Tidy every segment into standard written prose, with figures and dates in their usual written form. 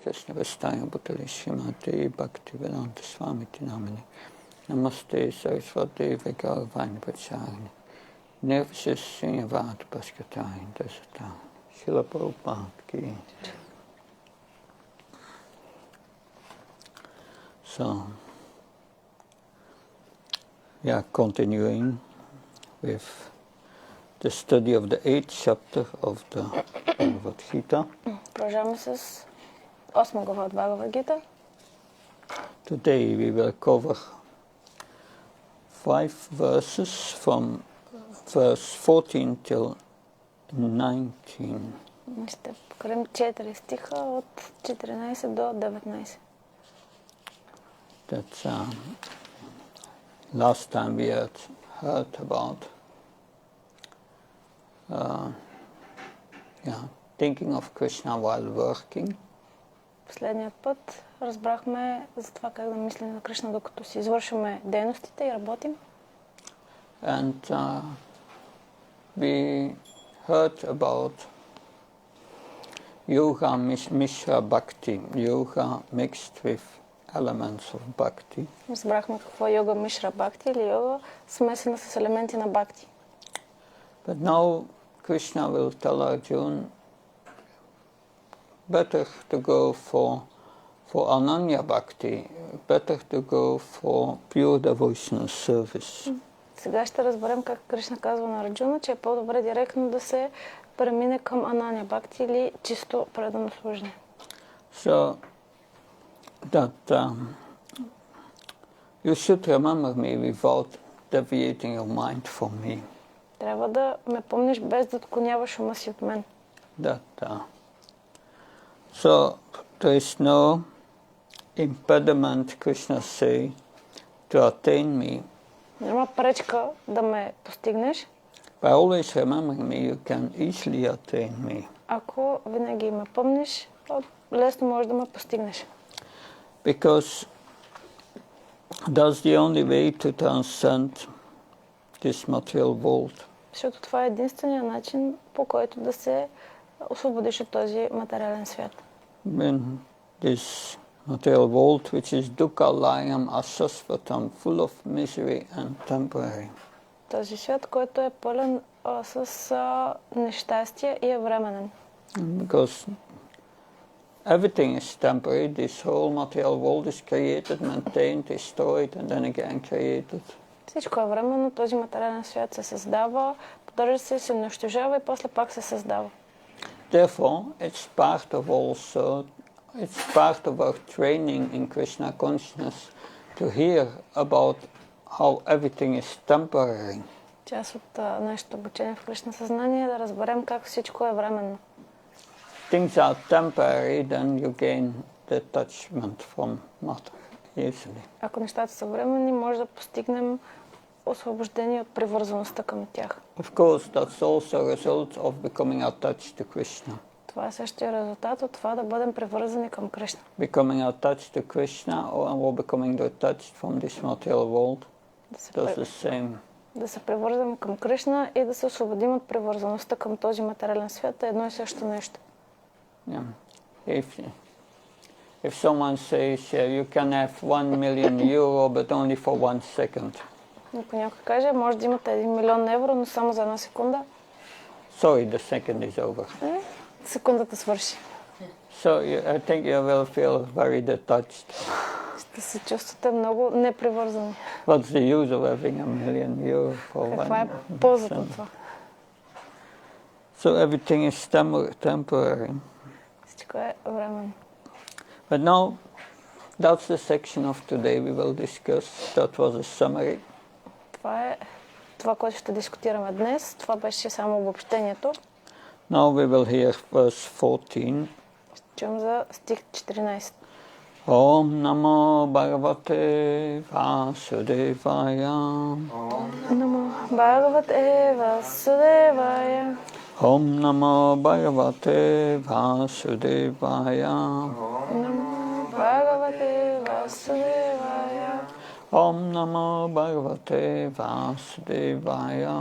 Krishna Vastaya Bhutali Srimati Bhakti Vedanta Swami Tinamini Namaste Saraswati Vigaravani Pacharini Nirvishis Srinyavad Bhaskatayin Dasatayin Srila Prabhupada Ki. So, we are continuing with the study of the 8th chapter of the Bhagavad-gita. Продължаваме с 8 глава от Бхагавад-гита. Today we will cover 5 verses from verse 14 till 19. Ще покажем 4 стиха от 14 до 19. That's last time we had heard about thinking of Krishna while working. Последният път разбрахме за това как да мислим на Кришна, докато си извършваме дейностите и работим. And we heard about yoga mishra bhakti, yoga mixed with elements of bhakti. Разбрахме какво е йога мишра бхакти или йога смесена с елементи на бхакти. But now Krishna will tell Arjuna better to go for Ananya Bhakti, better to go for pure devotional service. Сега ще разберем как Кришна казва на Арджуна, че е по-добре директно да се премине към Ананя Бхакти или чисто предано служение. So that you should remember me without deviating your mind from me. Трябва да ме помниш без да отклоняваш ума си от мен. So there is no impediment, Krishna say, to attain me. Няма пречка да ме постигнеш. By always remembering me, you can easily attain me. Ако винаги ме помниш, лесно можеш да ме постигнеш. Because that's the only way to transcend this material world. Защото това е единствения начин, по който да се освободиш от този материален свят. In this material world, which is dukkha layam asasvatam, full of misery and temporary. Този свят, който е пълен с нещастие и е временен. Because everything is temporary, this whole material world is created, maintained, destroyed and then again created. Всичко е временно, този материален свят се създава, поддържа се унищожава и после пак се създава. Therefore, it's part of our training in Krishna consciousness to hear about how everything is temporary. Част от нашето обучение в Кришна съзнание е да разберем как всичко е временно. Things are temporary, then you gain detachment from matter easily. Ако нещата са временни, може да постигнем освобождение от привързаността към тях. Of course, that's also a result of becoming attached to Krishna. Това е същия резултат от това да бъдем привързани към Кришна. Becoming attached to Krishna or becoming detached from this material world, that's the same. Да се привързваме към Кришна и да се освободим от привързаността към този материален свят е едно и също нещо. Yeah. If someone says you can have 1 million euro but only for 1 second. Ако някой каже, може да имате 1 милион евро, но само за една секунда. Sorry, the second is over. Секундата свърши. So I think you will feel very detached. Ще се чувствате много непривързани. What's the use of having 1 million euro for 1? Каква е ползата от това? So everything is temporary. Всичко е временно. But now, that's the section of today we will discuss. That was a summary. Това е това, което ще дискутираме днес. Това беше само обобщението. Now we will hear verse 14. Ще чуем за стих 14. Om Namo Bhagavate Vasudevaya. Om Namo Bhagavate Vasudevaya. Om Namo Bhagavate Vasudevaya. Om Namo Bhagavate Vasudevaya. Om Namo Bhagavate Vasudevaya.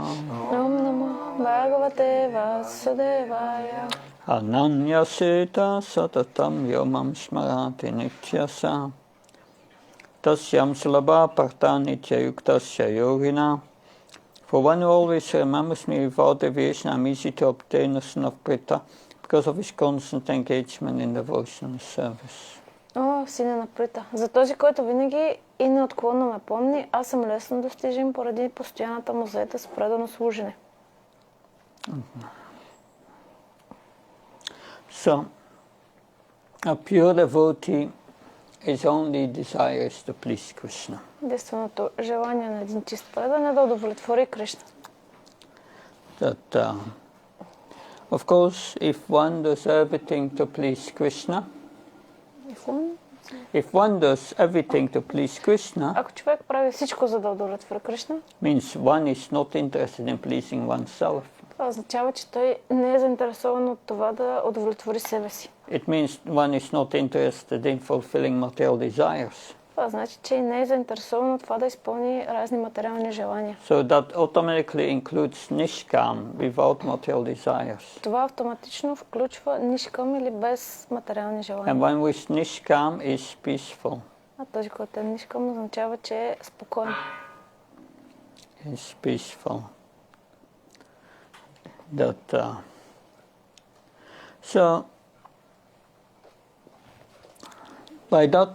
Om Namo Bhagavate Vasudevaya. Ananyaseta satatam yomam smarati nityasa tasyam slabha partha nitya yuktasya yogina. For one who always remembers me without deviation, I'm easy to obtain the son of Prita because of his constant engagement in devotional service. О, сине на Прита. За този, който винаги и неотклонно ме помни, аз съм лесно достижим поради постоянната му заета с предано служене. So, a pure devotee is only desirous to please Krishna. Единственото желание на един чист предан е да удовлетвори Кришна. That, of course, if one does everything to please Krishna, if one does everything to please Krishna, ако човек прави всичко за да удовлетвори Кришна, means one is not interested in pleasing oneself. това означава, че той не е заинтересован от това да удовлетвори себе си. It means one is not interested in fulfilling material desires. Това значи, че не е заинтересован от това да изпълни разни материални желания. So that automatically includes nishkam, without material desires. Това автоматично включва нишкам или без материални желания. And one with nishkam is peaceful. А този, който е нишкам, означава, че е спокоен. Is peaceful. That, so, by that,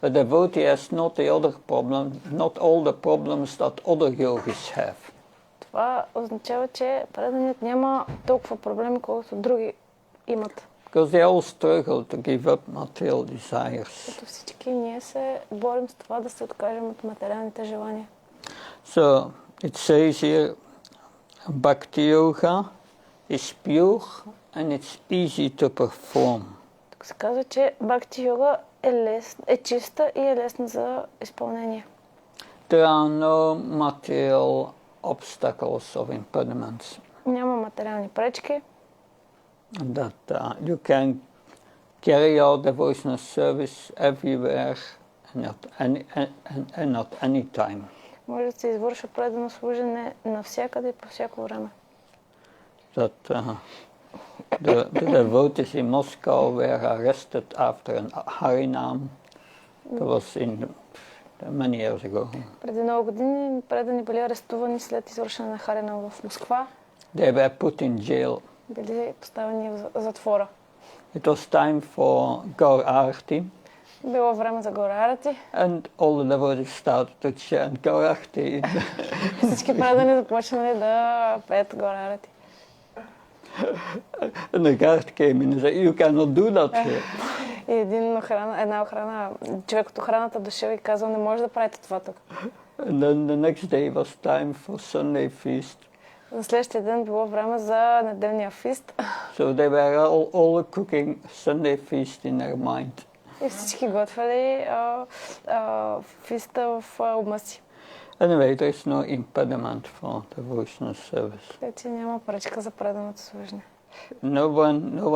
a devotee has not the other problem, not all the problems that other yogis have. Това означава, че преданият няма толкова проблеми, колкото други имат. Because they all struggle to give up material desires. Като всички ние се борим с това да се откажем от материалните желания. So, it says here, Bhakti Yoga is pure and it's easy to perform. Тук се казва, че Бхакти йога е чиста и е лесна за изпълнение. There are no material obstacles or impediments. Няма материални пречки. That you can carry out devotional service everywhere and at any time. Може да се извършва предано служене навсякъде и по всяко време. That the devotees in Moscow were arrested after an Harinam. That was many years ago. Преди много години предани били арестувани след извършване на Харинам в Москва. They were put in jail. Били поставени в затвора. It was time for Gaur Arti. Било време за Гора Арати. And all the devotees started to chant Gaur Arti. Всички предани започнали да пеят Гора Арати. And the guard came in and said, "You cannot do that here." И една охрана, човек от охраната дошъл и казал, не може да правите това тук. And then the next day was time for Sunday feast. На следващия ден било време за неделния фист. So they were all cooking Sunday feast in their mind. И всички готвили фиста в ума си. Anyway, there is no impediment for devotional service. Така че няма пречка за преданото служене. No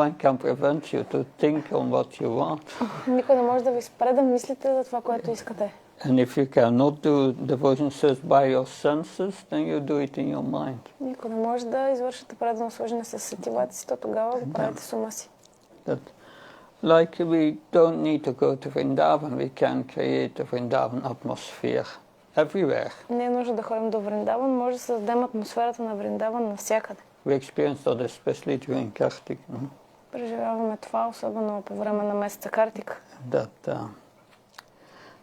one can prevent you to think on what you want. Никой не може да ви спре да мислите за това, което искате. And if you cannot do devotional service by your senses, then you do it in your mind. Никой не може да извършите предано служене с сетивата си, то тогава го правите с ума си. Like we don't need to go to Vrindavan, we can create a Vrindavan atmosphere everywhere. Не е нужно да ходим до Вриндаван, може да създадем атмосферата на Вриндаван навсякъде. We experience that especially during Kartik. Преживяваме това, особено по време на месеца Картик.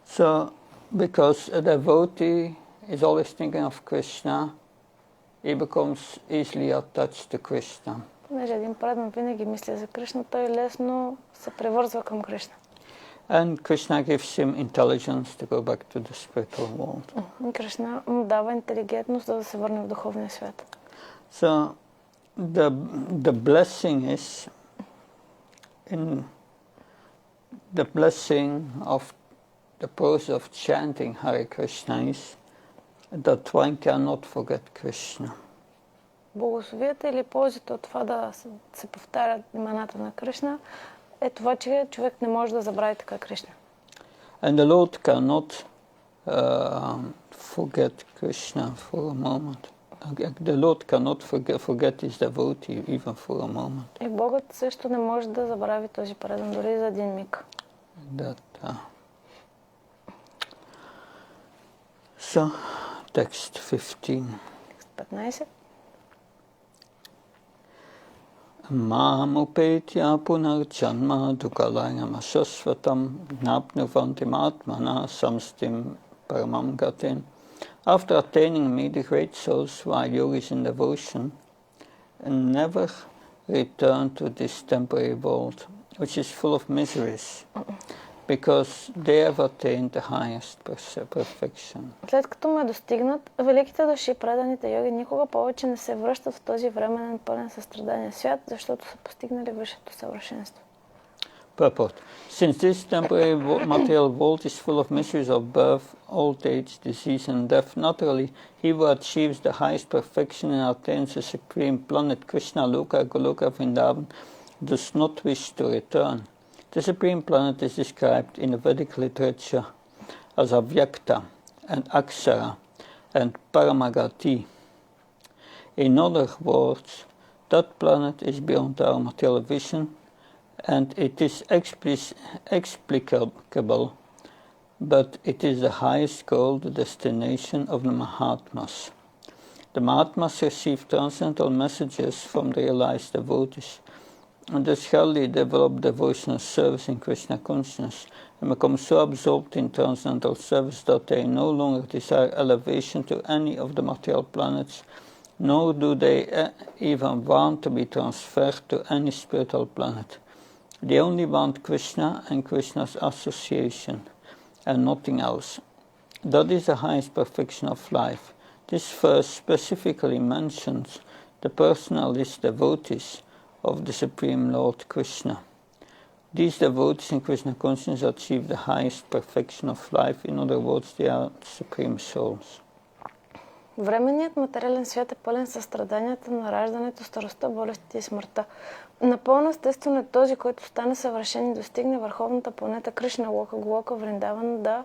So, because a devotee is always thinking of Krishna, he becomes easily attached to Krishna. Понеже един предан винаги мисли за Кришна, той лесно се превързва към Кришна. And Krishna gives him intelligence to go back to the spiritual world. Кришна му дава интелигентност, за да се върне в духовния свят. So, the blessing is in the blessing of the process of chanting Hare Krishna is that one cannot forget Krishna. Благословията или ползите от това да се повтарят имената на Кришна е това, че човек не може да забрави така Кришна. And the Lord cannot forget Krishna for a moment. The Lord cannot forget his devotee even for a moment. И Богът също не може да забрави този предан дори за един миг. So, text 15. Текст 15. Mamupetya punarjanma dukalayam ashasvatam napnuvantim atmana samstim paramam gatin. After attaining me, the great souls, while yogis in devotion, never return to this temporary world, which is full of miseries, because they have attained the highest perfection. След като ме достигнат, великите души, преданите йоги, никога повече не се връщат в този временен пълен състрадание свят, защото са постигнали висшето съвършенство. Purport. Since this temporary material world is full of miseries of birth, old age, disease and death, naturally, he who achieves the highest perfection and attains the supreme planet Krishna, Loka, Goloka, Vrindavan, does not wish to return. The supreme planet is described in the Vedic literature as Avyakta and Akshara and Paramagati. In other words, that planet is beyond our material vision, and it is explicable, but it is the highest goal, the destination of the Mahatmas. The Mahatmas receive transcendental messages from the realized devotees, and thus highly develop devotional service in Krishna consciousness, and become so absorbed in transcendental service that they no longer desire elevation to any of the material planets, nor do they even want to be transferred to any spiritual planet. They only want Krishna and Krishna's association, and nothing else. That is the highest perfection of life. This verse specifically mentions the personalist devotees of the Supreme Lord Krishna. These devotees in Krishna consciousness achieve the highest perfection of life. In other words, they are supreme souls. Временният материален свят е пълен със страданията на раждането, старостта, болестите и смъртта. Напълно естествено е този, който стане съвършен и достигне върховната планета Кришна, Лока, Глока, Вриндаван, да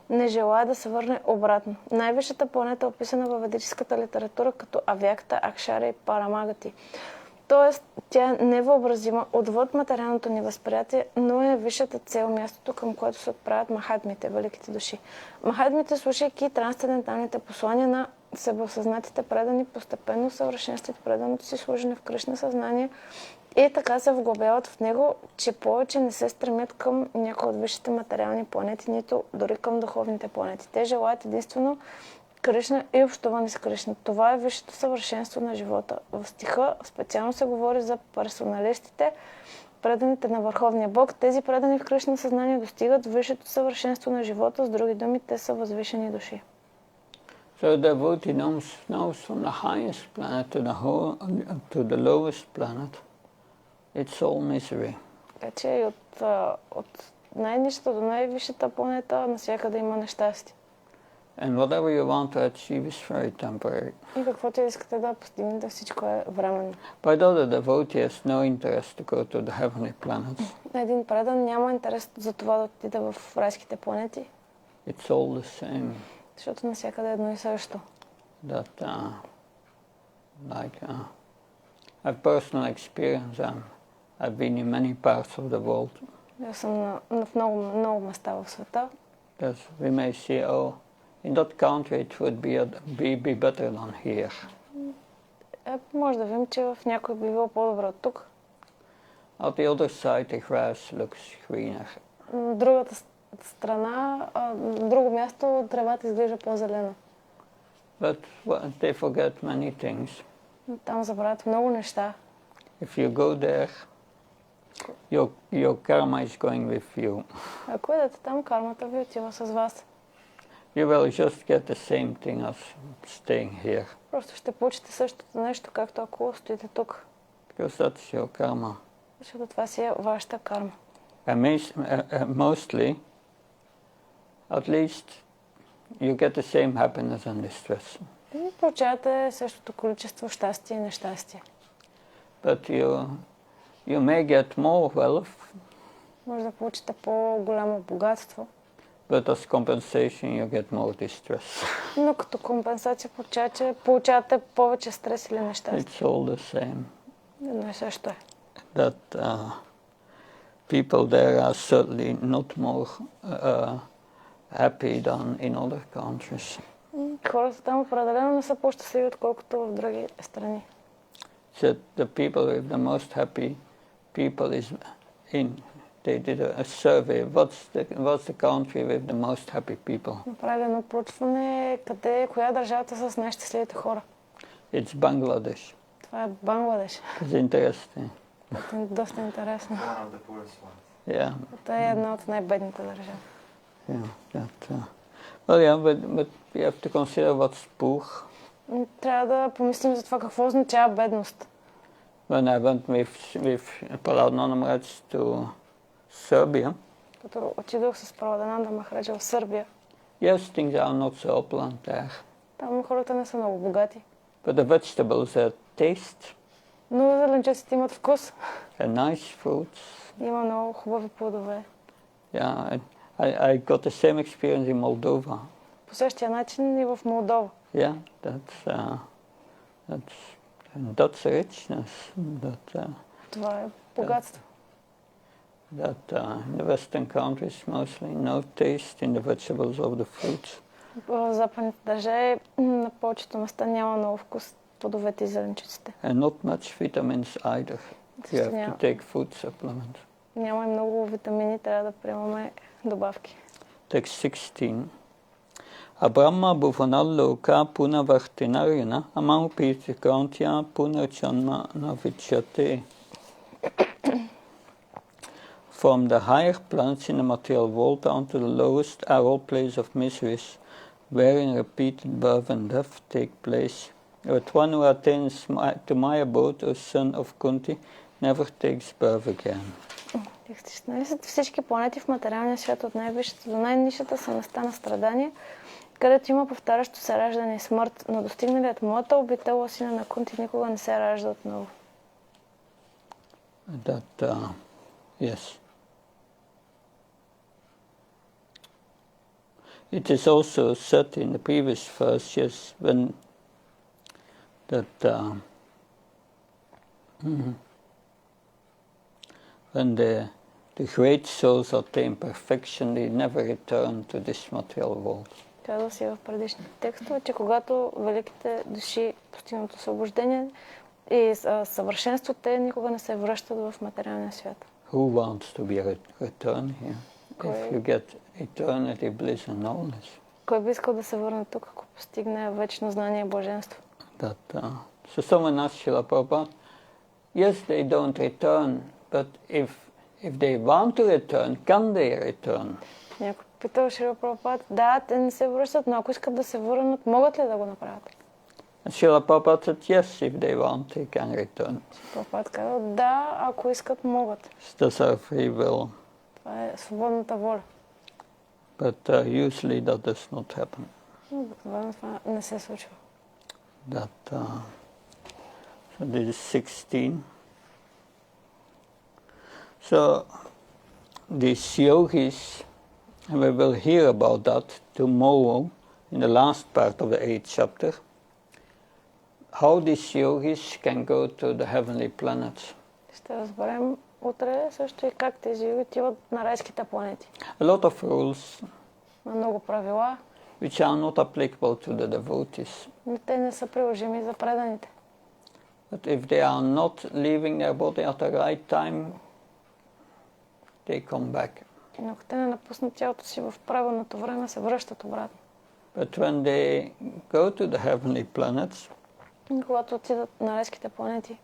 не желая да се върне обратно. Най-висшата планета е описана във ведическата литература като Авякта, Акшара и Парамагати. Тоест, тя е невъобразима отвъд материалното ни възприятие, но е висшата цел, мястото, към което се отправят махатмите, великите души. Махатмите, слушайки трансценденталните послания на себеосъзнатите предани, постепенно съвършенстват преданото си служене в Кришна съзнание и така се вглъбяват в него, че повече не се стремят към някои от висшите материални планети, нито дори към духовните планети. Те желаят единствено Кришна и общуване с Кришна. Това е висшето съвършенство на живота. В стиха специално се говори за персоналистите, преданите на Върховния Бог. Тези предани в Кришна съзнание достигат висшето съвършенство на живота. С други думи, те са възвишени души. So the devotee knows from the highest planet to the lowest planet, it's all misery. Така че от най-нищата до най-висшата планета навсякъде има нещастие. And whatever you want to achieve is very temporary. И каквото искате да постигнете, всичко е временно. By the devotee has no interest to go to the heavenly planets. Един предан няма интерес за това да отиде в райските планети. It's all the same. Защото навсякъде е едно и също. That I've personal experience. I've been in many parts of the world. Аз съм в много места в света. Because we may say, in that country it would be better than here. Може да видим, че в някой би било по-добре от тук. At the other side the grass looks greener. Другата страна, друго място, тревата изглежда по-зелена. But they forget many things. Там забравят много неща. If you go there, your karma is going with you. Ако идете там, кармата ви отива с вас. You will just get the same thing as staying here. Просто ще получите същото нещо, както ако стоите тук. Because that's your karma. Защото това си е вашата карма. Mostly, at least, you get the same happiness and distress. И получавате същото количество щастие и нещастие. But you may get more wealth. Може да получите по-голямо богатство. But as compensation you get more distress. Но като компенсация получавате повече стрес или нещастие. It's all the same. Едно и също е. That people there are certainly not more happy than in other countries. Хората там определено не са по-щастливи, отколкото в други страни. So the people with the most happy people is in. They did a survey. What's the country with the most happy people? Направили едно проучване, коя е държавата с най-щастливите хора. It's Bangladesh. Това е Бангладеш. It's interesting. Това е доста интересно. Yeah. Това е една от най-бедните държави. Yeah. But we have to consider what's poor. Трябва да помислим за това какво означава бедност. When I went with Pradananda Maharaj to Serbia, Като отидох с Прадананда Махараджа в Сърбия, yes, things are not so opulent there. там хората не са много богати. But the vegetables have taste. Но зеленчуците имат вкус. And nice fruits. Има много хубави плодове. Yeah, I got the same experience in Moldova. По същия начин и в Молдова. Yeah, that's richness. Това е богатство. That in the Western countries mostly no taste in the vegetables of the fruits. В западните държави на повечето места няма много вкус плодовете и зеленчуците. And not much vitamins either. You have to take food supplements. Няма и много витамини, трябва да приемаме добавки. Text 16. Abrahma bhuvanalloka punavartinarina amaupitikantya punarjanma navidyate. From the higher planets in the material world down to the lowest are all places of miseries, wherein repeated birth and death take place. But one who attains to my abode, O son of Kunti, never takes birth again. Текст 16. Всички планети в материалния свят от най-висшата до най-нишата са места на страдания, където има повтарящо се раждане и смърт, но достигналият моята обител, сина на Кунти, никога не се ражда отново. Yes. It is also said in the previous verse, yes, when the great souls attain perfection, they never return to this material world. Казва си в предишните текстове, че когато великите души постигнат освобождение и съвършенство, те никога не се връщат в материалния свят. Who wants to be returned here? If you get eternity, bliss and knowledge. Кой би искал да се върне тук, ако постигне вечно знание и блаженство? So someone asked Srila Prabhupada, yes, they don't return, but if they want to return, can they return? Някой питал Шрила Прабхупад, да, те не се връщат, но ако искат да се върнат, могат ли да го направят? And Srila Prabhupada said, yes, if they want, they can return. Прабхупад казал, да, ако искат, могат. That's our free will. Това е свободната воля. But usually that does not happen. Обикновено това не се случва. So this is 16. So these yogis, and we will hear about that tomorrow in the last part of the 8th chapter, how these yogis can go to the heavenly planets. Ще разберем утре също и как тези йоги отиват на райските планети. A lot of rules. Много правила. Which are not applicable to the devotees. Но те не са приложими за преданите. But if they are not leaving their body at the right time, they come back. Но ако те не напуснат тялото си в правилното време, се връщат обратно. But when they go to the heavenly planets, когато отидат на райските планети,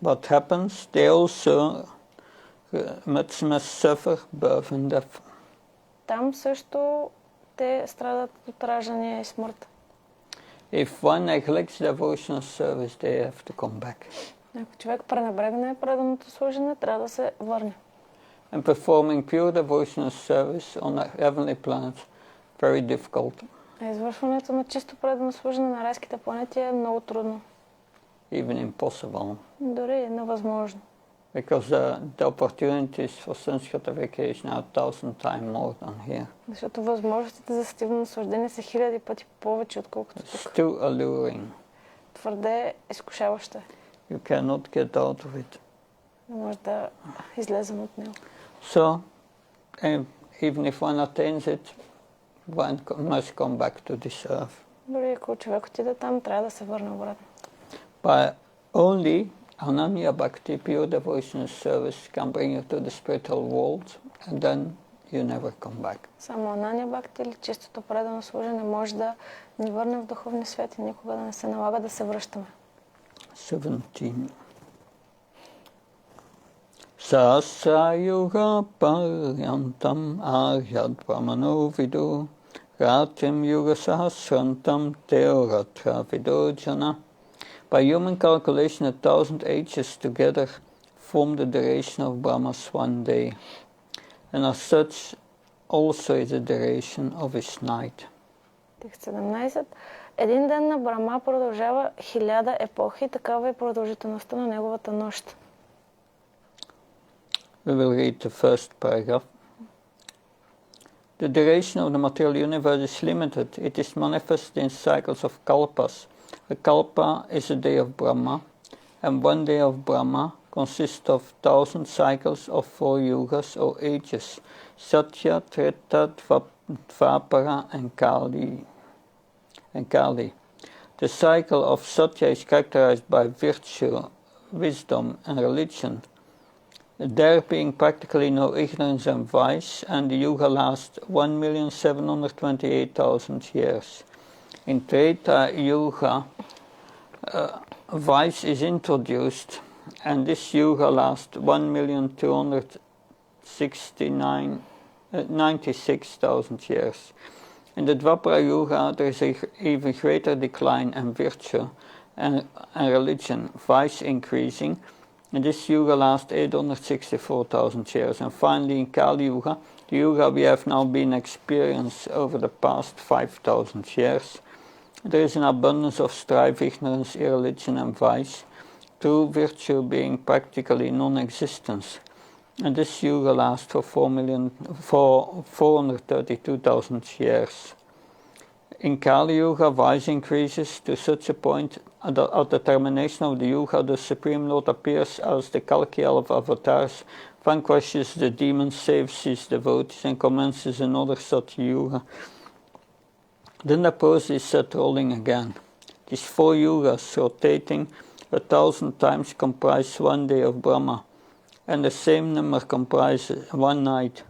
what happens? They also must suffer birth and death. Там също те страдат от раждане и смърт. If one neglects devotional service, they have to come back. Ако човек пренебрегне преданото служене, трябва да се върне. And performing pure devotional service on a heavenly planet, very difficult. Извършването на чисто предано служене на райските планети е много трудно. Even impossible. Дори е невъзможно. Because the opportunities for Sanskrit vacation are 1,000 times more than here. Защото възможностите за сетивно наслаждение са 1000 пъти повече, отколкото тук. It's too alluring. Твърде изкушаващо е. You cannot get out of it. Не може да излезем от него. So, even if one attains it, one must come back to this earth. Дори ако човек отиде там, трябва да се върне обратно. But only Ananya Bhakti, pure devotional service, can bring you to the spiritual world, and then you never come back. Само Анания Бхакти или чистото предано служене може да ни върне в духовния свят и никога да не се налага да се връщаме. 17. Sasra yuga paryantam aryad brahmano vidu ratim yuga sahasrantam teoratra vidojana. By human calculation, 1,000 ages together form the duration of Brahma's one day, and as such also is the duration of his night. Тих 17. Един ден на Брахма продължава 1000 епохи, такава е продължителността на неговата нощ. We will read the first paragraph. The duration of the material universe is limited. It is manifested in cycles of kalpas. A kalpa is a day of Brahma, and one day of Brahma consists of 1,000 cycles of 4 yugas or ages: Satya, Treta, Dvapara, and Kali. The cycle of Satya is characterized by virtue, wisdom, and religion, there being practically no ignorance and vice, and the yuga lasts 1,728,000 years. In Treta Yuga, vice is introduced, and this yuga lasts 1,296,000 years. In the Dvapara Yuga, there is an even greater decline in virtue and religion, vice increasing, and this yuga lasts 864,000 years. And finally, in Kali Yuga, the yuga we have now been experienced over the past 5,000 years, there is an abundance of strife, ignorance, irreligion, and vice, true virtue being practically non-existence. And this yuga lasts for 432,000 years. In Kali Yuga, vice increases to such a point that at the termination of the yuga, the Supreme Lord appears as the Kalki of avatars, vanquishes the demons, saves his devotees, and commences another such yuga. Then the process is set rolling again. These 4 yugas, rotating 1,000 times, comprise one day of Brahma, and the same number comprises one night.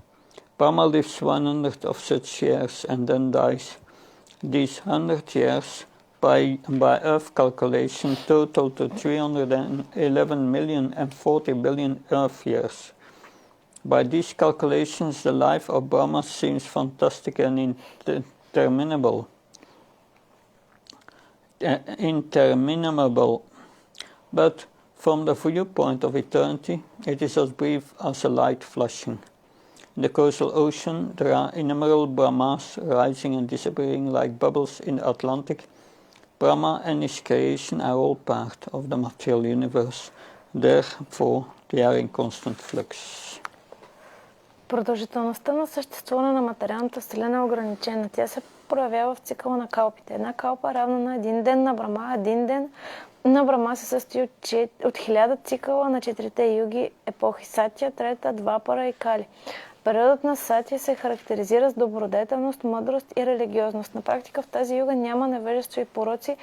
Brahma lives 100 of such years and then dies. These 100 years, by Earth calculation, total to 311,040 billion Earth years. By these calculations, the life of Brahma seems fantastic and interminable, but from the viewpoint of eternity, it is as brief as a light flashing. In the coastal ocean, there are innumerable Brahmas rising and disappearing like bubbles in the Atlantic. Brahma and his creation are all part of the material universe. Therefore, they are in constant flux. Продължителността на съществуване на материалната вселена е ограничена. Тя се проявява в цикъла на калпите. Една калпа е равна на един ден на Брахма. Един ден на Брахма се състои от 1000 цикъла на 4-те юги, епохи Сатя, Трета, Двапара и Кали. Периодът на Сатя се характеризира с добродетелност, мъдрост и религиозност. На практика в тази юга няма невежество и пороци.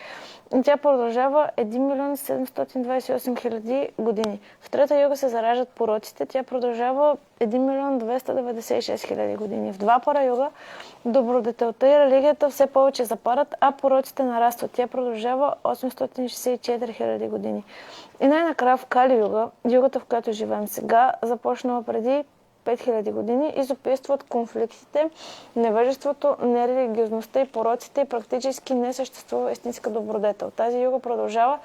Тя продължава 1 728 000 години. В трета юга се зараждат пороците. Тя продължава 1 296 000 години. В Двапара юга добродетелта и религията все повече запарат, а пороците нарастват. Тя продължава 864 000 години. И най-накрая в Кали юга, югата в която живеем сега, започнала преди 5000 години, изописват конфликтите, невежеството, нерелигиозността и пороците и практически не съществува истинска добродетел. Тази юга продължава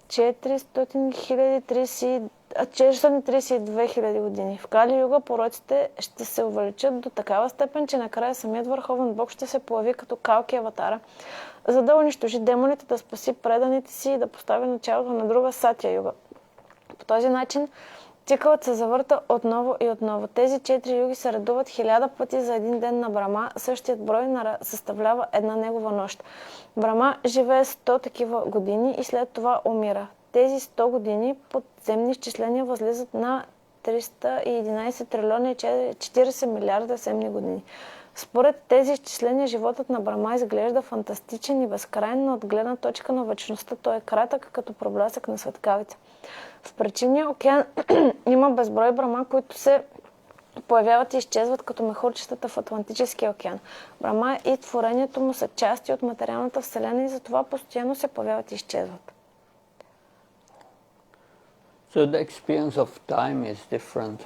432 000 години. В Кали юга пороците ще се увеличат до такава степен, че накрая самият върховен бог ще се появи като Калки аватара, за да унищожи демоните, да спаси преданите си и да постави началото на друга Сатя юга. По този начин Цикълът се завърта отново и отново. Тези 4 юги се редуват 1000 пъти за един ден на Брама. Същият брой съставлява една негова нощ. Брама живее 100 такива години и след това умира. Тези 100 години подземни изчисления възлизат на 311 трилиона и 40 милиарда земни години. Според тези изчисления животът на Брама изглежда фантастичен и безкрайен, но от гледна точка на вечността той е кратък, като проблясък на светкавица. В пречинния океан има безброй Брама, които се появяват и изчезват като мехурчетата в Атлантическия океан. Брама и творението му са части от материалната вселена и затова постоянно се появяват и изчезват. So the experience of time is different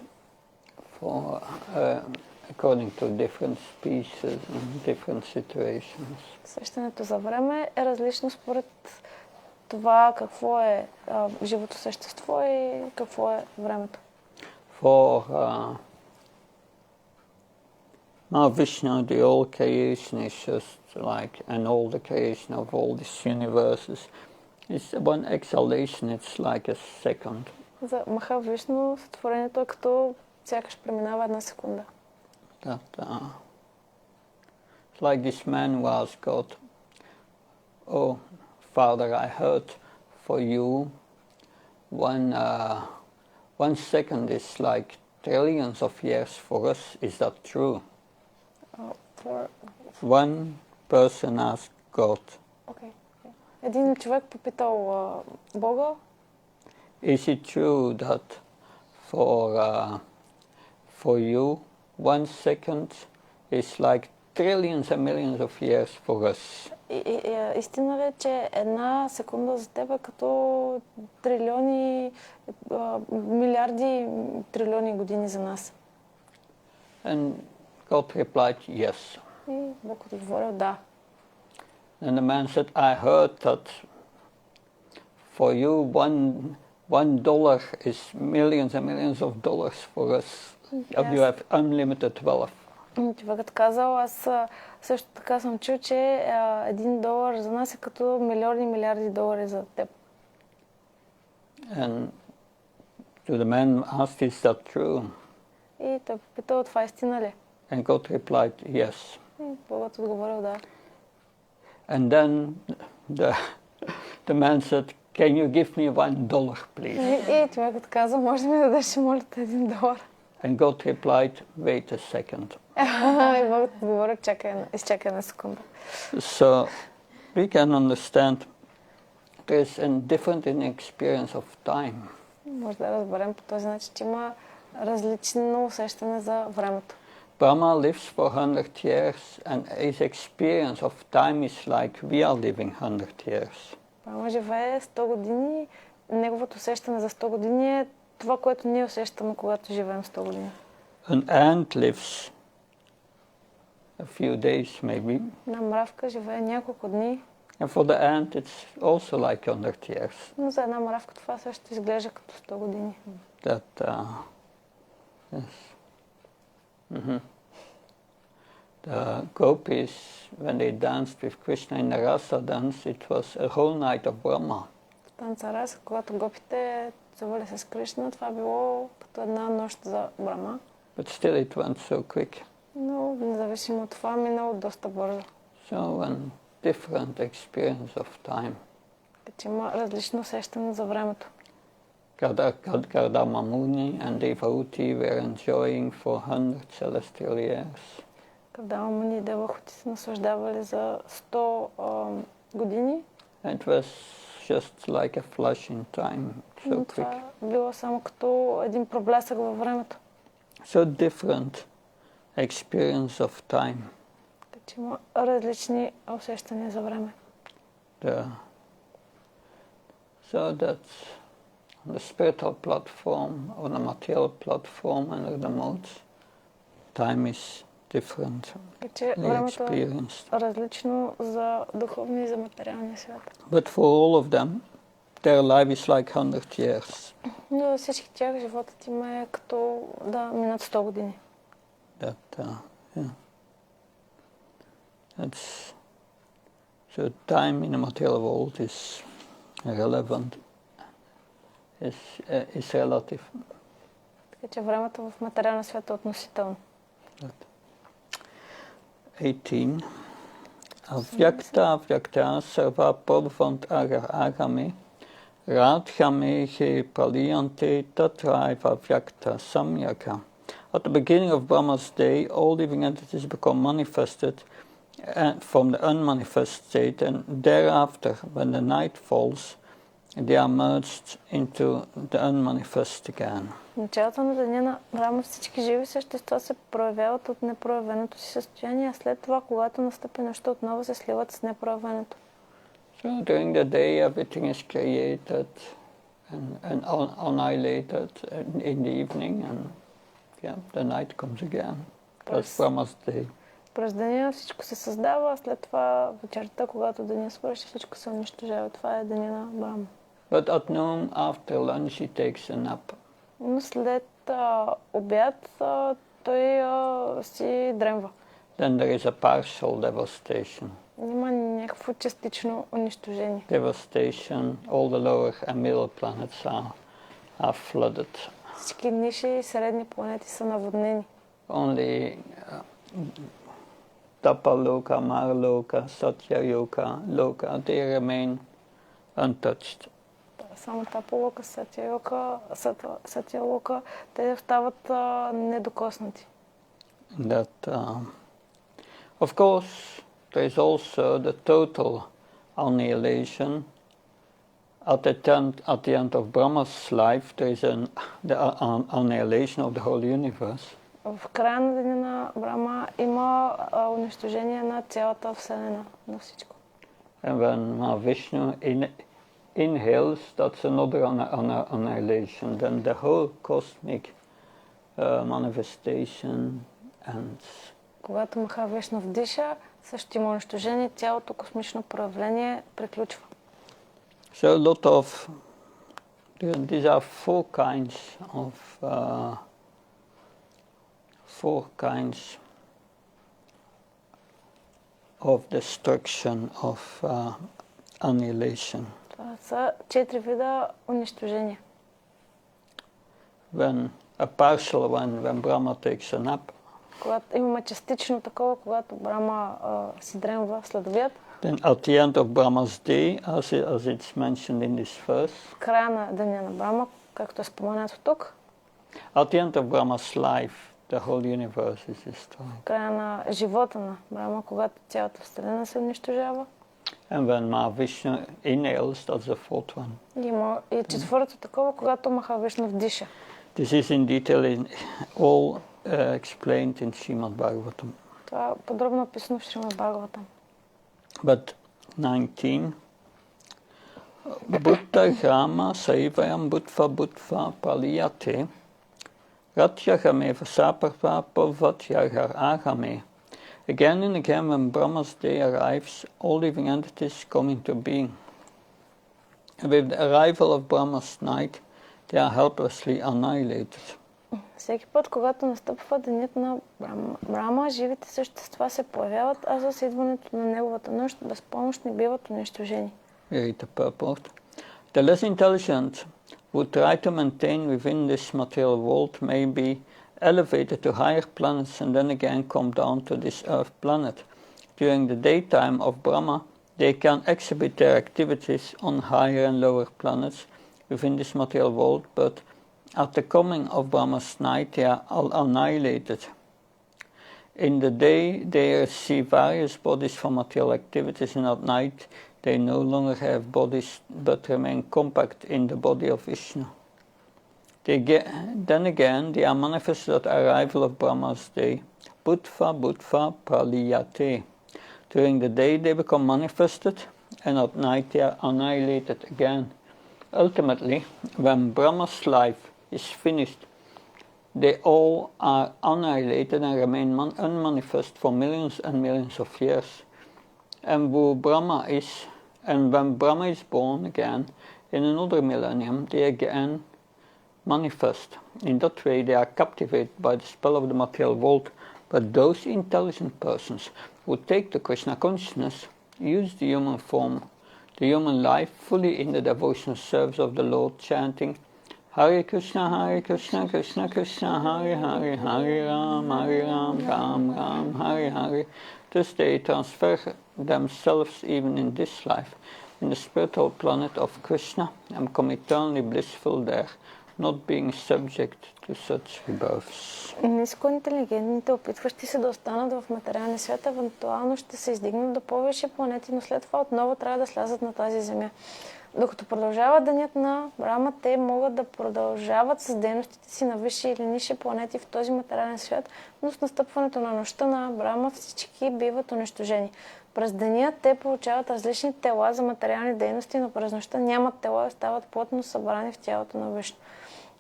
for according to different species and different situations. Усещането за време е различно според това какво е живото същество и какво е времето. For Vishnu, the all creation is just like, and all the creation of all these universes is one exhalation, it's like a second. За Маха Вишну сътворението е като сякаш преминава една секунда. That it's like this man who asked God, "Oh, Father, I heard for you one second is like trillions of years for us. Is that true?" One person asked God. Okay. Един човек попитал Бога. Is it true that for you 1 second is like trillions and millions of years for us? Истина ли е, че една секунда за теб е като трилиони, милиарди, трилиони години за нас? And God replied, yes. И Бог отговорил да. And the man said, I heard that for you $1 is millions and millions of dollars for us. Yes. You have unlimited wealth. Човекът казал, аз също така съм чул, че $1 за нас е като милиарди милиарди долари за теб. And to the man asked, is that true? И той попитал, това истина ли? And God replied, yes. И Богът отговорил да. And then the man said, can you give me $1, please? И човекът казал, може да ми дадеш, моля те, $1. And God replied, wait a second. И Богът отговорил, изчакай една секунда. So we can understand there's a different experience of time. Може да разберем по този начин, че има различно усещане за времето. Brahma lives for 100 years and his experience of time is like we are living 100 years. Брахма живее 100 години, неговото усещане за 100 години е това, което ние усещаме, когато живеем 100 години. An ant lives a few days maybe. Една мравка живее няколко дни. And for the ant it's also like 100 years. Но за една мравка това също изглежда като 100 години. That yes. Mm-hmm. The gopis, when they danced with Krishna in the rasa dance, it was a whole night of Brahma. В танца раса, когато гопите завали с Кришна, това било като една нощ за Брахма. But still it went so quick. Но независимо от това минало доста бързо. So a different experience of time. Така има различно усещане за времето. Kardama Muni and Devotee were enjoying for 100 celestial years. Кардама Муни и Девахути се наслаждавали за 100 години. It was just like a flash in time, so quick. Това било само като един проблясък във времето. So different experience of time. Така че има различни усещания за време. So that's on the spiritual platform, on the material platform, and the modes, time is different. Така че времето е различно за духовния и за материалния свят. But for all of them, their life is like 100 years. Но всички тях животът им е като да минат 100 години. Yeah. So time in the material world is relevant, is relative. че времето в материалния свят е относително. 18. Avyakta vyakta sarva prabhavant agame radhame he praliyante tatraiva vyakta samyaka. At the beginning of Brahma's day, all living entities become manifested from the unmanifest state, and thereafter, when the night falls, they are merged into the unmanifest again. В началото на деня на Брама всички живи същества се проявяват от непроявеното си състояние, а след това, когато настъпи нощта, отново се сливат с непроявеното. So during the day, everything is created and annihilated in the evening, and the night comes again. That's Brahma's day. През деня всичко се създава, а след това вечерта, когато деня свърши, всичко се унищожава. Това е деня на Брама. But at noon, after lunch, he takes a nap. Но след обяд той си дремва. Then there is a partial devastation. Има някакво частично унищожение. Devastation, all the lower and middle planets are flooded. Всички ниши и средни планети са наводнени. Only Tapaloka, Marloka, Satya Loka, they remain untouched. Само Тапалока, Сатя Лока, те остават недокоснати. That, of course, there is also the total annihilation. At the end of Brahma's life, there is the annihilation of the whole universe. В края на деня на Брама има унищожение на цялата Вселена, на всичко. And when Vishnu inhales, that's another annihilation. Then the whole cosmic manifestation ends. Когато Махавишну вдиша, също има унищожение, цялото космично проявление приключва. So a lot of these are four kinds of destruction, of annihilation. Това са 4 вида унищожения. When Brahma takes a nap, когато имаме частично такова, когато Брама си дремва след обяд. Then at the end of Brahma's day, as it's mentioned in this verse, в края на деня на Брама, както е споменато тук, at the end of Brahma's life, the whole universe is destroyed. в края на живота на Брама, когато цялата Вселена се унищожава. And when Mahavishnu inhales, that's the fourth one. Има и четвърто такова, когато Махавишну вдиша. This is in detail all explained in Srimad Bhagavatam. Това е подробно описано в Шримад Бхагаватам. But 19. Buddha Rama Saivayam Buddha Paliyate Ratyahame Vasaparva Pavatyahar Ahame. Again and again, when Brahma's day arrives, all living entities come into being. And with the arrival of Brahma's night, they are helplessly annihilated. Всеки път, когато настъпва денят на Брама, живите същества се появяват, а с идването на неговата нощ безпомощни биват унищожени. Read the purport. The less intelligent who try to maintain within this material world may be elevated to higher planets and then again come down to this earth planet. During the daytime of Brahma, they can exhibit their activities on higher and lower planets within this material world, but at the coming of Brahma's night, they are all annihilated. In the day, they receive various bodies for material activities, and at night, they no longer have bodies but remain compact in the body of Vishnu. Then again, they are manifested at the arrival of Brahma's day. Buddha Praliyate. During the day, they become manifested, and at night, they are annihilated again. Ultimately, when Brahma's life is finished, they all are annihilated and remain unmanifest for millions and millions of years. And when Brahma is born again in another millennium, they again manifest. In that way, they are captivated by the spell of the material world. But those intelligent persons who take the Krishna consciousness use the human form, the human life, fully in the devotional service of the Lord, chanting Hare Krishna, Krishna Krishna, Hare Hare, Hare Ram, Ram Ram, Hare Hare. Thus they transfer themselves even in this life, in the spiritual planet of Krishna, and become eternally blissful there, not being subject to such rebirths. Нискоинтелигентните, опитващи се да останат в материалния свят, евентуално ще се издигнат до повече планети, но след това отново трябва да слязат на тази земя. Докато продължава денят на Брама, те могат да продължават с дейностите си на висши или нисши планети в този материален свят, но с настъпването на нощта на Брама всички биват унищожени. През деня те получават различни тела за материални дейности, но през нощта нямат тела и остават плътно събрани в тялото на Вишну.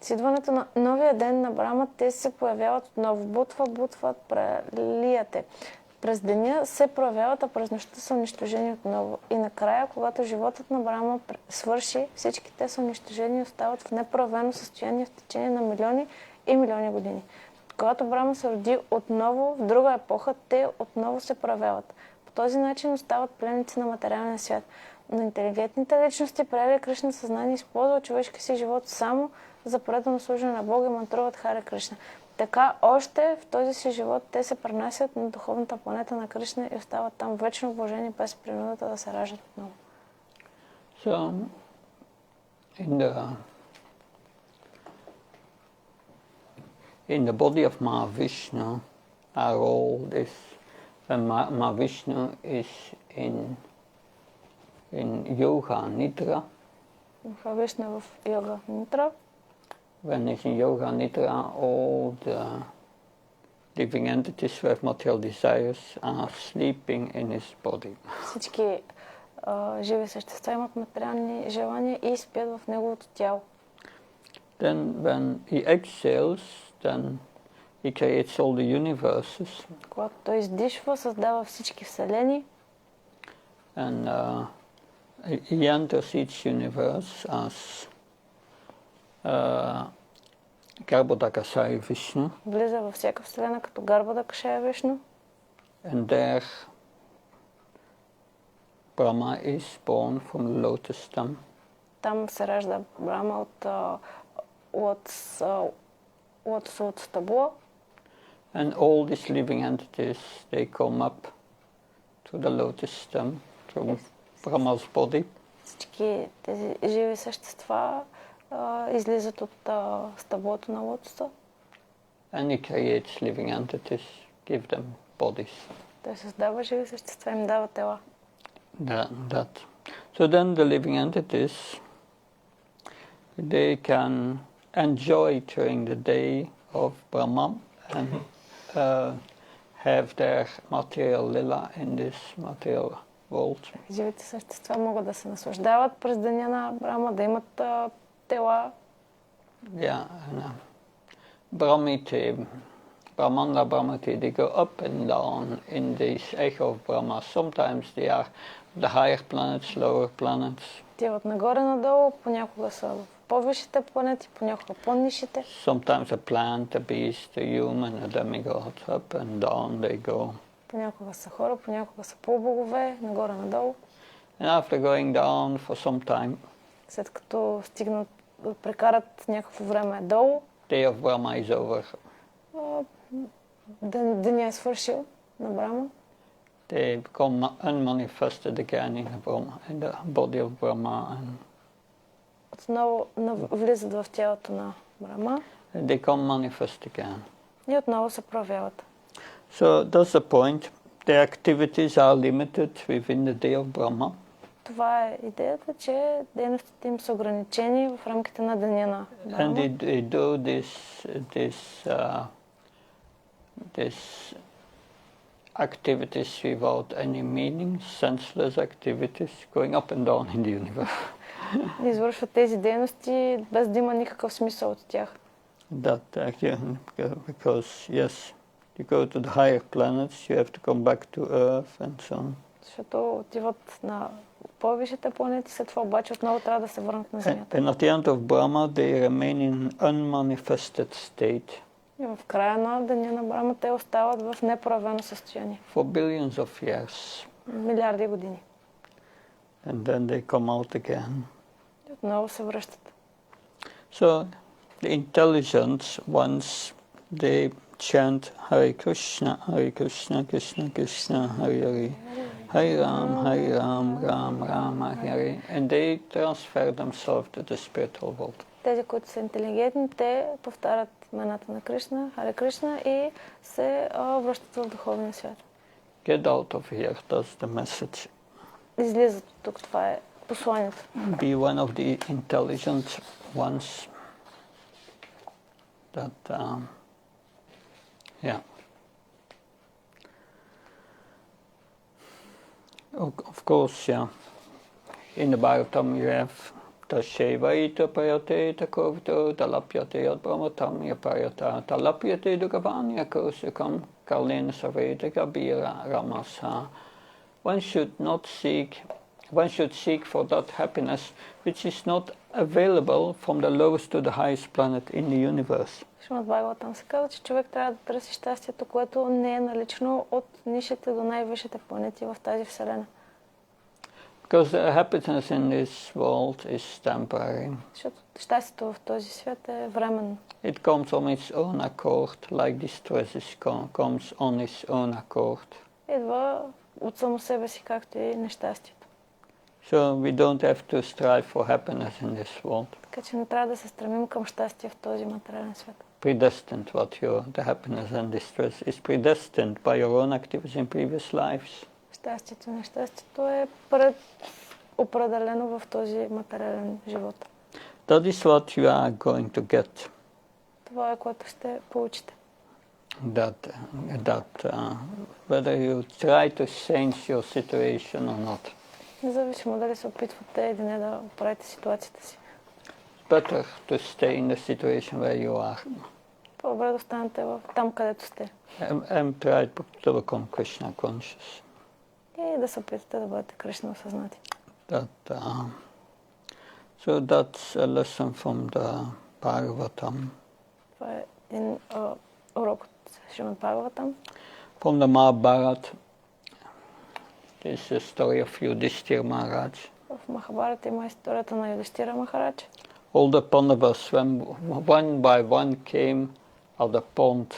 С идването на новия ден на Брама те се появяват отново. Бутват прелияте. През деня се проявяват, а през нощта са унищожени отново. И накрая, когато животът на Брама свърши, всички те са унищожени и остават в непроявено състояние в течение на милиони и милиони години. Когато Брама се роди отново в друга епоха, те отново се проявяват. По този начин остават пленници на материалния свят. Но интелигентните личности, приели Кришна съзнание, използват човешки си живот само за предано служене на Бога и мантруват Харе Кришна. Така още в този си живот те се пренасят на духовната планета на Кришна и остават там вечно блажени без принудата да се раждат отново. So, in the body of Mahavishnu are all this, when Mahavishnu is in Yoga Nidra. Mahavishnu в Yoga Nidra. When he's in Yoga Nidra, all the living entities who have material desires are sleeping in his body. Всички живи същества имат материални желания и спят в неговото тяло. Then when he exhales, then he creates all the universes. Когато той издишва, създава всички вселени. And he enters each universe as Garbhodakashayi Vishnu. Влиза във всяка вселена като Гарбhodakashayi Вишну. And there Brahma is born from the lotus stem. Там се ражда Брама от лотосовото стъбло. And all these living entities, they come up to the lotus stem from Brahma's body. Всички тези живи същества излизат от стъблото на лотоса. And he creates living entities, give them bodies. Той създава живи същества, им дава тела. That. So then the living entities, they can enjoy during the day of Brahma and have their material lila in this material world. Живите същества могат да се наслаждават през деня на Брама, да имат тела. Yeah, Brahmati, they go up and down in this echo of Brahma. Sometimes they are the higher planets, lower planets. Тиват нагоре-надолу, понякога са в по-висшите планети, понякога по-нишите. Sometimes a plant, a beast, a human, a demigod, up and down they go. Понякога са хора, понякога са полубогове, нагоре-надолу. And after going down for some time, след като стигнат, прекарат някакво време долу, day of Brahma is over. Деня е свършил на Брама. They become unmanifested again in the body of Brahma. And отново влизат в тялото на Брама. They come manifest again. И отново се проявяват. So that's the point. Their activities are limited within the day of Brahma. Това е идеята, че дейностите им са ограничени в рамките на деня на Брама. And they do this activities without any meaning, senseless activities, going up and down in the universe. Извършват тези дейности без да има никакъв смисъл от тях. That because yes, you go to the higher planets, you have to come back to Earth and so on. Защото отиват на по-висшите планети, след това обаче отново трябва да се върнат на Земята. And at the end of Brahma, they remain in unmanifested state. И в края на деня на Брама те остават в непроявено състояние. For billions of years. Милиарди години. And then they come out again. И отново се връщат. So the intelligence, once they chant Hare Krishna, Krishna Krishna, Hare Hare, Hare Ram, Ram Ram, Hare, and they transfer themselves to the spiritual world. Тези, които са интелигентни, те повтарят имената на Кришна, Харе Кришна и се връщат в духовния свят. Get out of here, that's the message. Излизат от тук, това е посланието. Be one of the intelligent ones that, yeah. Of course, yeah. In the Bhagavatam you have Tasheva ita payate takovto talapyate yad brahmatam yapayata talapyate dugavanya kosikam kalena saveta gabira ramasa. One should seek for that happiness which is not available from the lowest to the highest planet in the universe. Шримад Бхагаватам се казва, че човек трябва да търси щастието, което не е налично от нишите до най-висшите планети в тази вселена. Because the happiness in this world is temporary. Защото щастието в този свят е временно. It comes on its own accord, like distress comes on its own accord. Идва от само себе си, както и нещастието. So we don't have to strive for happiness in this world. Така че не трябва да се стремим към щастие в този материален свят. Predestined the happiness and distress is predestined by your own activities in previous lives. Щастието и нещастието е определено в този материален живот. That is what you are going to get. Това е, което ще получите. That whether you try to change your situation or not. Независимо дали се опитвате или не да оправите ситуацията си. Better to stay in the situation where you are. По-добре да останете там, където сте. And try to become Krishna conscious. И да се опитате да бъдете Кришна осъзнати. So that's a lesson from the Bhagavatam. Това е един урок от Шримад Бхагаватам. From the Mahabharata, this is the story of Yudhishthira Maharaj. В Махабарата има историята на Юдхиштира Махарадж. All the Pandavas, one by one, came at the pond,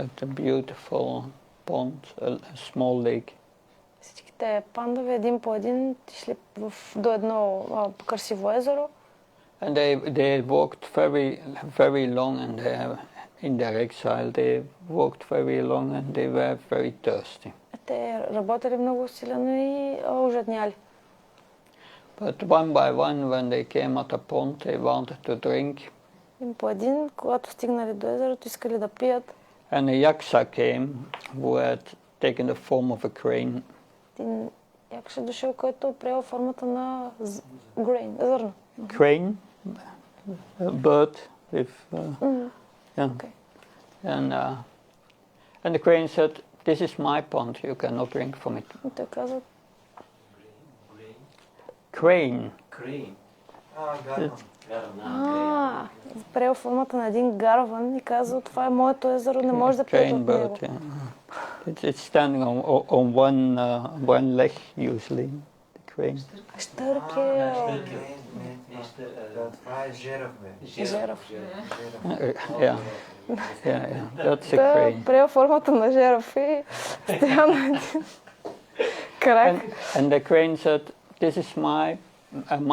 at a beautiful pond, a small lake. Всичките пандови един по един шли до едно красиво езеро. And they walked very long, and in their exile they walked very long, and they were very thirsty. Те работили много усилено и ожадняли. But one by one, when they came at the pond, they wanted to drink. Един по един, когато стигнали до езерото, искали да пият. And a yaksa came who had taken the form of a crane. Един якша дошъл, който приел формата на зърно. Crane, a bird with, yeah. Okay. And the crane said, "This is my pond. You cannot drink from it." И той каза, Crane. приел формата на един гарван и каза, това е моето езеро, не може да пиете от него. It's standing on one leg usually. The crane. Щъркел. Това е жерав, бе. Жерав. Yeah. That's a crane. Приел формата на жерав и стоя на един крак. And the crane said, "This is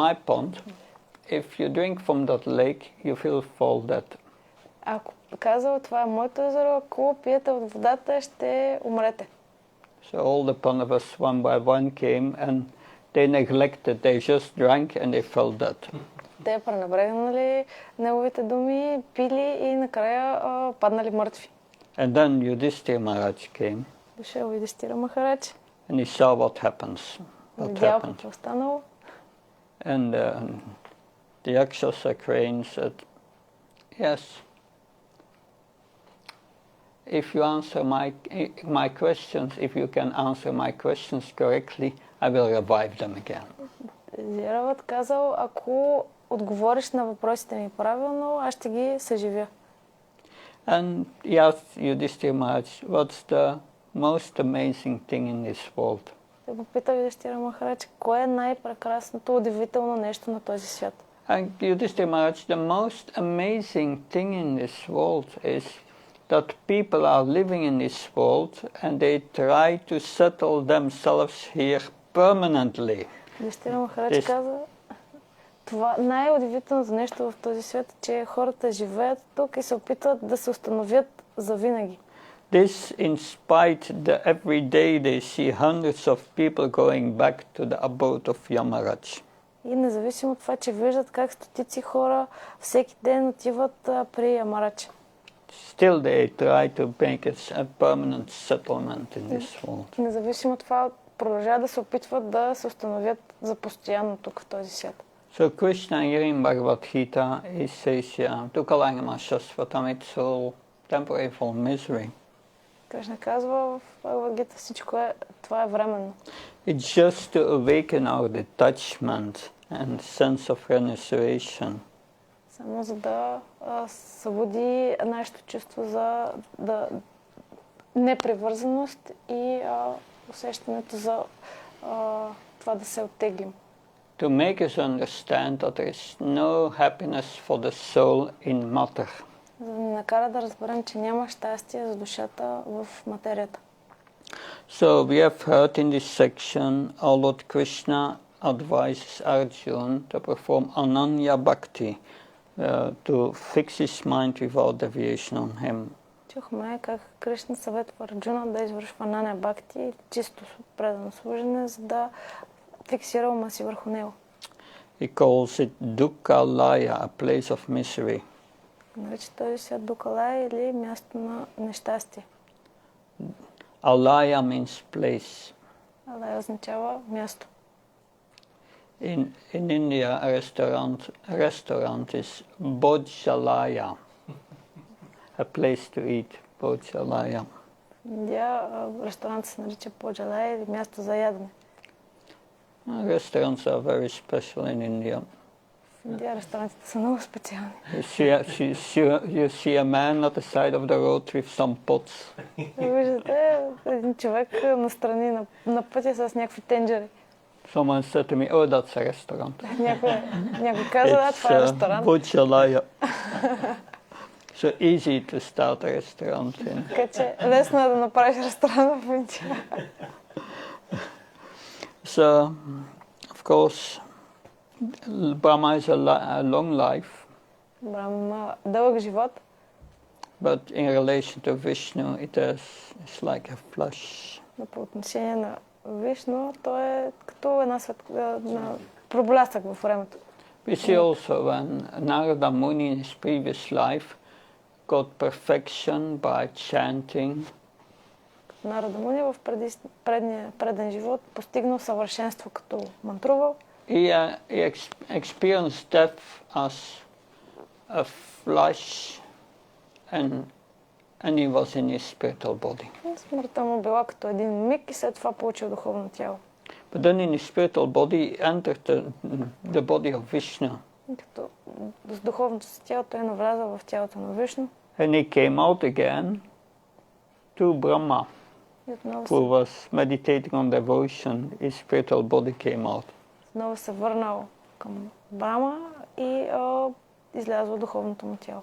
my pond. If you drink from that lake, you will fall dead." Ако казал, това е моето езеро, ако пиете от водата, ще умрете. So all the Pandavas one by one came, and they neglected. They just drank and they fell dead. Те пренебрегнали неговите думи, пили и накрая паднали мъртви. And then Yudhishthira Maharaj came. Дошъл Юдхиштира Махарадж. And he saw what happens. Видял какво станало. And the Yakshasa crane said, "Yes. If you answer my questions, if you can answer my questions correctly, I will revive them again." Зеравът казал, ако отговориш на въпросите ми правилно, аз ще ги съживя. And he asked Yudhishthira Maharaj, "What's the most amazing thing in this world?" Те попита Юдхиштира Махарадж, кое е най-прекрасното, удивително нещо на този свят? And Yudhishthira Maharaj, the most amazing thing in this world is that people are living in this world and they try to settle themselves here permanently. Юдхиштира Махарадж каза, това най-удивителното нещо в този свят, че хората живеят тук и се опитват да се установят завинаги. This, in spite that every day they see hundreds of people going back to the abode of Yamaraj. И независимо от това, че виждат как стотици хора всеки ден отиват при Ямарадж. Still they try to make a permanent settlement in this world. Независимо от това, продължават да се опитват да се установят за постоянно тук в този свят. So Krishna here in Bhagavad-gita, he says, Dukkhalangama Shasvatam, it's all temporary for misery. Кришна казва в Бхагавад-гита, всичко това е временно. It's just to awaken our detachment and sense of renunciation. Само за да събуди нашето чувство за непривързаност и усещането за това да се оттеглим. To make us understand that there is no happiness for the soul in matter. За да ни накара да разберем, че няма щастие за душата в материята. So we have heard in this section how Lord Krishna advises Arjuna to perform Ananya Bhakti, to fix his mind without deviation on him. Чухме как Кришна съветва Арджуна да извършва Анanya Бхакти, чисто предано служене, за да фиксира ума си върху него. He calls it Dukkhalaya, a place of misery. Нарича този свят Дукалая или място на нещастие. Alaya means place. Алая означава място. In India, a restaurant is Bhojalaya, a place to eat, Bhojalaya. В Индия ресторант се нарича Бходжалая или място за ядене. Restaurants are very special in India. В Индия ресторантите са много специални. You see a man at the side of the road with some pots. Виждате един човек настрани на пътя с някакви тенджери. Someone said to me, oh, that's a restaurant. Някой каза, това е ресторант. Bhojalaya. So easy to start a restaurant. Така че лесно е да направиш ресторант в Индия. So, of course, Brahma is a long life. Брахма дълъг живот. But in relation to Vishnu, it's like a flash. Но по отношение на Вишну, то е като една проблясък във времето. We see also when Narada Muni in his previous life got perfection by chanting. Нарада Муни в преден живот постигнал съвършенство като мантрувал. He experienced death as a flash and he was in his spiritual body. Смъртта му била като един миг и след това получил духовно тяло. But then in his spiritual body entered the body of Vishnu. Като с духовното си тяло той е навлязал в тялото на Вишну. And he came out again to Brahma, who was meditating on devotion. His spiritual body came out. Отново се върнал към Брама и излязло духовното му тяло.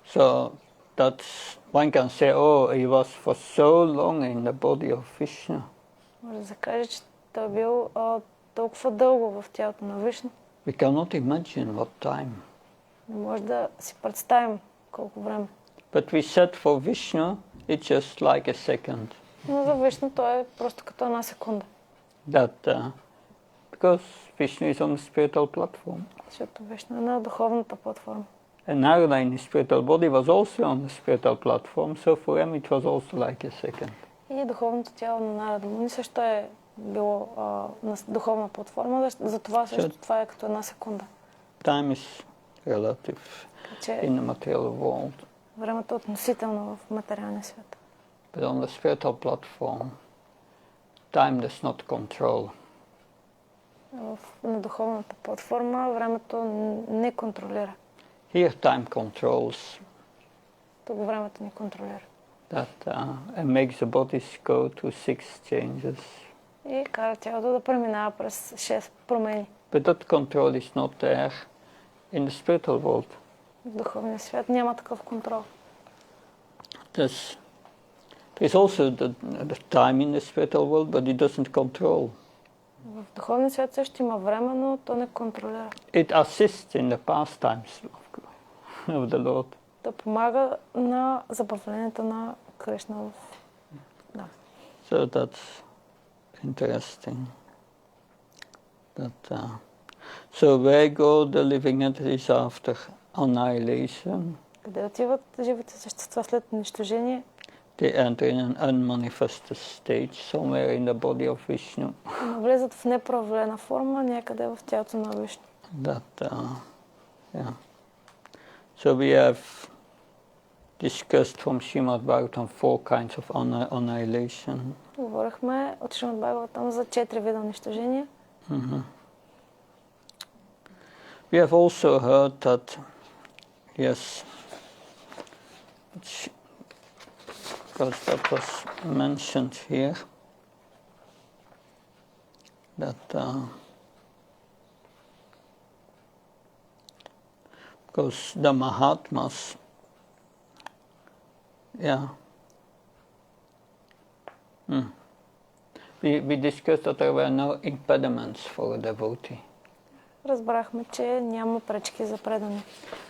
So that's one can say, oh, he was for so long in the body of Vishnu. Може да се каже, че той бил толкова дълго в тялото на Вишну. We cannot imagine what time. Не може да си представим колко време. But we said for Vishnu, it's just like a second. Но за Вишну той е просто като една секунда. That because Vishnu is on the spiritual platform. Защото Вишну е на духовната платформа. And Narada in his spiritual body was also on the spiritual platform, so for him it was also like a second. И духовното тяло на Нарада Муни също е било на духовна платформа, затова също това е като една секунда. Time is relative in the material world. Времето е относително в материалния свят. But on the spiritual platform, time does not control. На духовната платформа времето не контролира. Here time controls. Тук времето ни контролира. That makes the bodies go to 6 changes. И кара тялото да преминава през 6 промени. But that control is not there in the spiritual world. В духовния свят няма такъв контрол. There's also the time in the spiritual world, but it doesn't control. В духовния свят също има време, но то не контролира. It assists in the pastimes of the Lord. Да помага на забавлението на Кришна. Да. So that's interesting. So where go the living entities after annihilation? Къде отиват живите същества след унищожение? They enter in an unmanifested stage somewhere in the body of Vishnu. Влезат в непроявена форма някъде в тялото на Вишну. So we have discussed from Srimad Bhagavatam 4 kinds of annihilation. Говорихме от Шримад Бхагаватам за 4 вида унищожения. We have also heard that, yes, because that was mentioned here, that because the Mahatmas, we discussed that there were no impediments for a devotee. Разбрахме, че няма пречки за предане.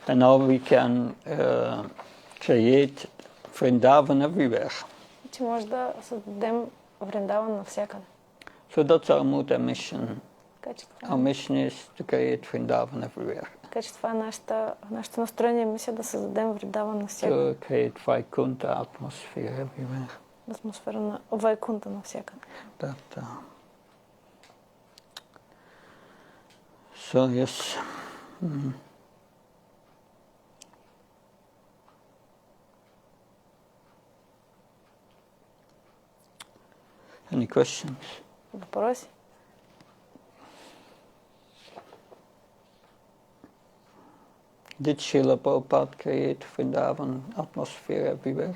And now we can create Vrindavan everywhere. Че може да създадем Вриндаван навсякъде. So that's our Muta mission. Our Our mission is to create Vrindavan everywhere. Така че това е нашето настроение, мисия да създадем Вриндаван навсякъде. To create Vaikuntha atmosphere everywhere. Атмосфера на Вайкунта навсякъде. So yes. Any questions? Въпроси? Did Srila Prabhupada create Vrindavan atmosphere everywhere?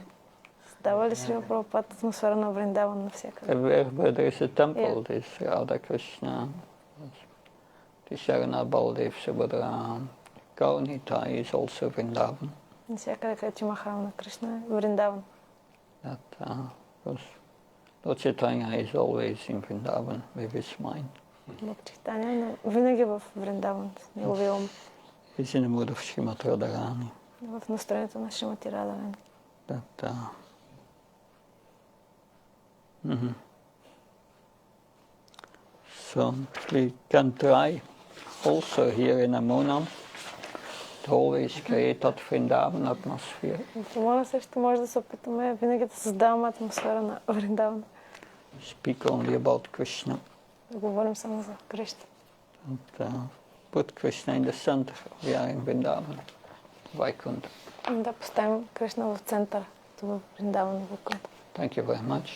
Дава ли Шрила Прабхупад атмосфера на Вриндаван навсякъде? Everywhere where there is a temple, there's Radha Krishna, Tisharana Baldev Subhadra, Gaunita is also Vrindavan. Навсякъде, където има храм на Кришна е Вриндаван. Because Lord Chaitanya is always in Vrindavan with his mind. Бог Чайтаня винаги в Вриндаван с неговия ум. He's in the mood of Srimati Radharani. В настроението на Шримати Радharani. So we can try also here in Amunam to always create that Vrindavan atmosphere. В Амона също може да се опитаме винаги да създаваме атмосфера на Вриндаван. Speak only about Krishna. Да говорим само за Кришна. Put Krishna in the center. We are in Vrindavan, Vaikuntha. Да поставим Кришна в център, в Вриндаван, Вайкунта. Thank you very much.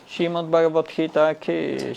Srimad Bhagavad-gita ki